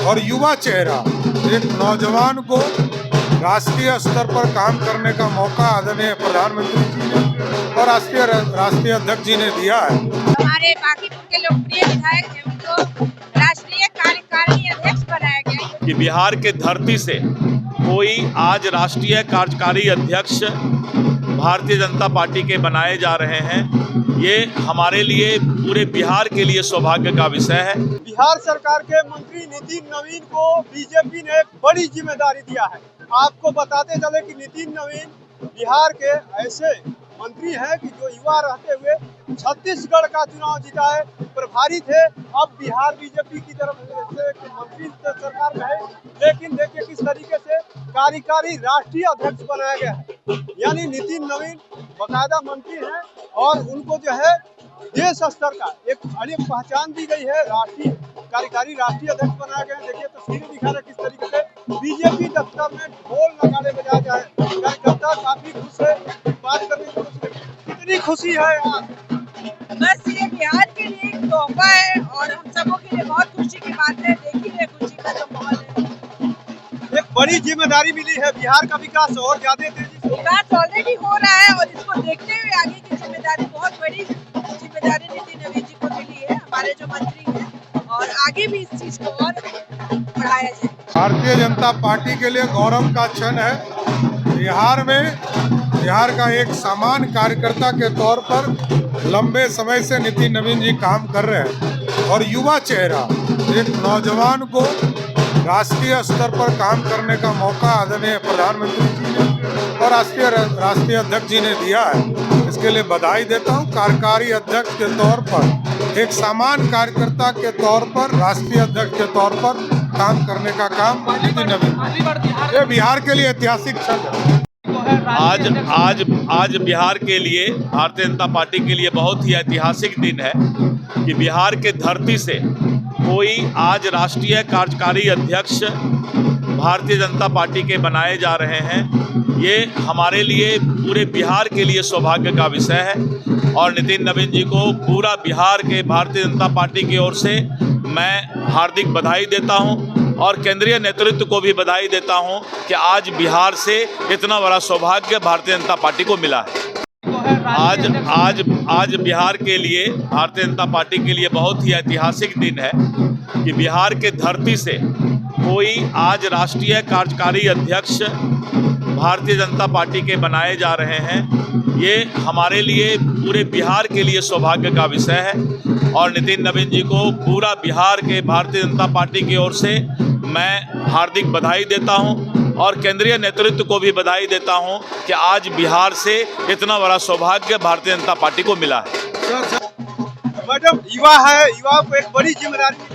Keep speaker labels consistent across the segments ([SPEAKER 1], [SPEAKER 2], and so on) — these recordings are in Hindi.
[SPEAKER 1] और युवा चेहरा, एक नौजवान को राष्ट्रीय स्तर पर काम करने का मौका आदरणीय प्रधानमंत्री जी ने और राष्ट्रीय अध्यक्ष जी ने दिया है।
[SPEAKER 2] हमारे बांकीपुर के लोकप्रिय विधायक हैं, उनको राष्ट्रीय कार्यकारिणी अध्यक्ष बनाया गया है।
[SPEAKER 3] कि बिहार के धरती से कोई आज राष्ट्रीय कार्यकारी अध्यक्ष भारतीय जनता पार्टी के बनाए जा रहे हैं, ये हमारे लिए, पूरे बिहार के लिए सौभाग्य का विषय है।
[SPEAKER 4] बिहार सरकार के मंत्री नितिन नवीन को बीजेपी ने एक बड़ी जिम्मेदारी दिया है। आपको बताते चले कि नितिन नवीन बिहार के ऐसे मंत्री हैं कि जो युवा रहते हुए छत्तीसगढ़ का चुनाव जीता है, प्रभारी थे। अब बिहार बीजेपी की तरफ से मंत्री सरकार में है, लेकिन देखिए किस तरीके से कार्यकारी राष्ट्रीय अध्यक्ष बनाया गया है। यानी नितिन नवीन बाकायदा मंत्री हैं और उनको जो है देश स्तर का एक अलग पहचान दी गई है। राष्ट्रीय कार्यकारी राष्ट्रीय अध्यक्ष बनाया गया है। देखिए तस्वीरें दिखा रहे किस तरीके से बीजेपी दफ्तर में ढोल नगाड़े बजाए जा रहे हैं। कार्यकर्ता काफी खुश है, बात करने की कोशिश, कितनी खुशी है यार।
[SPEAKER 2] बस ये बिहार के लिए एक तोहफा है और हम सबों के लिए बहुत खुशी की बात है। देखिए खुशी का तो माहौल है।
[SPEAKER 4] एक बड़ी जिम्मेदारी मिली है, बिहार का विकास और ज्यादा तेजी से।
[SPEAKER 2] विकास ऑलरेडी हो रहा है और इसको देखते हुए आगे की जिम्मेदारी, बहुत बड़ी जिम्मेदारी नितिन नवीन जी को मिली है, हमारे जो मंत्री हैं, और आगे भी इस चीज को और बढ़ाया जाए।
[SPEAKER 1] भारतीय जनता पार्टी के लिए गौरव का क्षण है। बिहार का एक सामान्य कार्यकर्ता के तौर पर लंबे समय से नितिन नवीन जी काम कर रहे हैं और युवा चेहरा, एक नौजवान को राष्ट्रीय स्तर पर काम करने का मौका आदरणीय प्रधानमंत्री जी ने और राष्ट्रीय अध्यक्ष जी ने दिया है। इसके लिए बधाई देता हूं। कार्यकारी अध्यक्ष के तौर पर, एक सामान्य कार्यकर्ता के तौर पर, राष्ट्रीय अध्यक्ष के तौर पर काम करने का काम नितिन नवीन, ये बिहार के लिए ऐतिहासिक क्षण है।
[SPEAKER 3] आज बिहार के लिए, भारतीय जनता पार्टी के लिए बहुत ही ऐतिहासिक दिन है कि बिहार के धरती से कोई आज राष्ट्रीय कार्यकारी अध्यक्ष भारतीय जनता पार्टी के बनाए जा रहे हैं। ये हमारे लिए, पूरे बिहार के लिए सौभाग्य का विषय है और नितिन नवीन जी को पूरा बिहार के भारतीय जनता पार्टी की ओर से मैं हार्दिक बधाई देता हूं और केंद्रीय नेतृत्व को भी बधाई देता हूं कि आज बिहार से इतना बड़ा सौभाग्य भारतीय जनता पार्टी को मिला है। आज बिहार के लिए, भारतीय जनता पार्टी के लिए बहुत ही ऐतिहासिक दिन है कि बिहार के धरती से कोई आज राष्ट्रीय कार्यकारी अध्यक्ष भारतीय जनता पार्टी के बनाए जा रहे हैं। ये हमारे लिए, पूरे बिहार के लिए सौभाग्य का विषय है और नितिन नवीन जी को पूरा बिहार के भारतीय जनता पार्टी की ओर से मैं हार्दिक बधाई देता हूं और केंद्रीय नेतृत्व को भी बधाई देता हूं कि आज बिहार से इतना बड़ा सौभाग्य भारतीय जनता पार्टी को मिला है।
[SPEAKER 4] मैडम, युवा है, युवा को एक बड़ी जिम्मेदारी।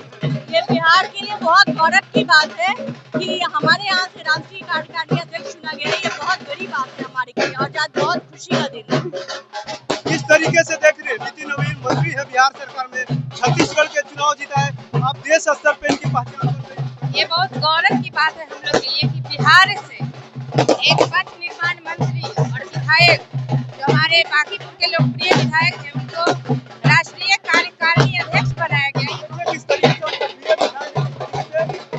[SPEAKER 2] ये बिहार के लिए बहुत गौरव की बात है कि हमारे यहाँ से राष्ट्रीय कार्यकारिणी अध्यक्ष चुना गया है। ये बहुत बड़ी बात है हमारे लिए और आज बहुत खुशी का दिन है।
[SPEAKER 4] किस तरीके से देख रहे हैं, नितिन नवीन मंत्री है बिहार सरकार में, छत्तीसगढ़ के चुनाव जीता है, आप देश स्तर पे इनकी पहचान कर रहे हैं।
[SPEAKER 2] ये बहुत गौरव की बात है हम लोग के लिए कि बिहार से एक पथ निर्माण मंत्री और विधायक, जो हमारे बांकीपुर के लोकप्रिय विधायक हैं, उनको राष्ट्रीय कार्यकारिणी अध्यक्ष बनाया गया है।
[SPEAKER 4] किस तरीके से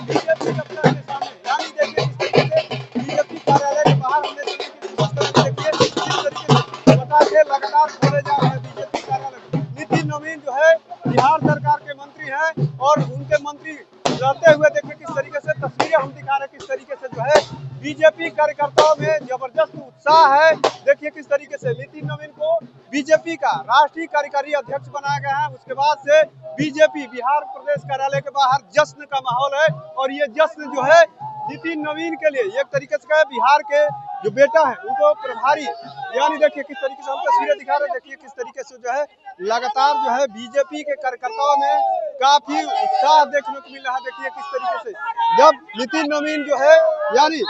[SPEAKER 4] बीजेपी दफ्तर के सामने, यानी देखिए किस तरीके से बीजेपी कार्यालय के बाहर हमने देखिए किस तरीके से पटाखे लगातार फोड़े जा रहे हैं बीजेपी कार्यालय। नितिन नवीन जो है बिहार सरकार के मंत्री हैं और उनके मंत्री रहते हुए देखिए किस तरीके से तस्वीरें हम दिखा रहे हैं, किस तरीके से जो है बीजेपी कार्यकर्ताओं में जबरदस्त उत्साह है। देखिए किस तरीके से नितिन नवीन को बीजेपी का राष्ट्रीय कार्यकारी अध्यक्ष बनाया गया है। उसके बाद से बीजेपी बिहार प्रदेश कार्यालय के बाहर जश्न का माहौल है और ये जश्न जो है नितिन नवीन के लिए एक तरीके से बिहार के जो बेटा है उनको प्रभारी, यानी देखिए किस तरीके से हम तस्वीरें दिखा रहे हैं। देखिए किस तरीके से जो है लगातार जो है बीजेपी के कार्यकर्ताओं में काफी उत्साह देखने को मिल रहा है। देखिए किस तरीके से जब नितिन नवीन जो है यानी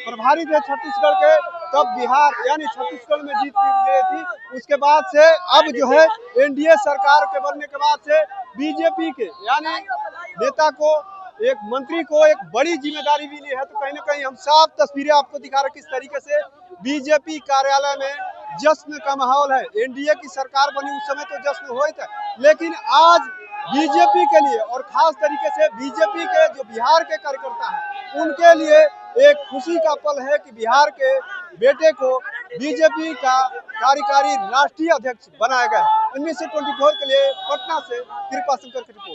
[SPEAKER 4] प्रभारी थे छत्तीसगढ़ के, तब बिहार यानी छत्तीसगढ़ में जीत गई थी। उसके बाद से अब जो है एनडीए सरकार के बनने के बाद से बीजेपी के यानी नेता को, एक मंत्री को एक बड़ी जिम्मेदारी मिली है। तो कहीं ना कहीं हम साफ तस्वीरें आपको दिखा रहे किस तरीके से बीजेपी कार्यालय में जश्न का माहौल है। एनडीए की सरकार बनी उस समय तो जश्न हुआ था, लेकिन आज बीजेपी के लिए और खास तरीके से बीजेपी के जो बिहार के कार्यकर्ता हैं उनके लिए एक खुशी का पल है कि बिहार के बेटे को बीजेपी का कार्यकारी राष्ट्रीय अध्यक्ष बनाया गया है। 1924 के लिए पटना से कृपा शंकर की रिपोर्ट।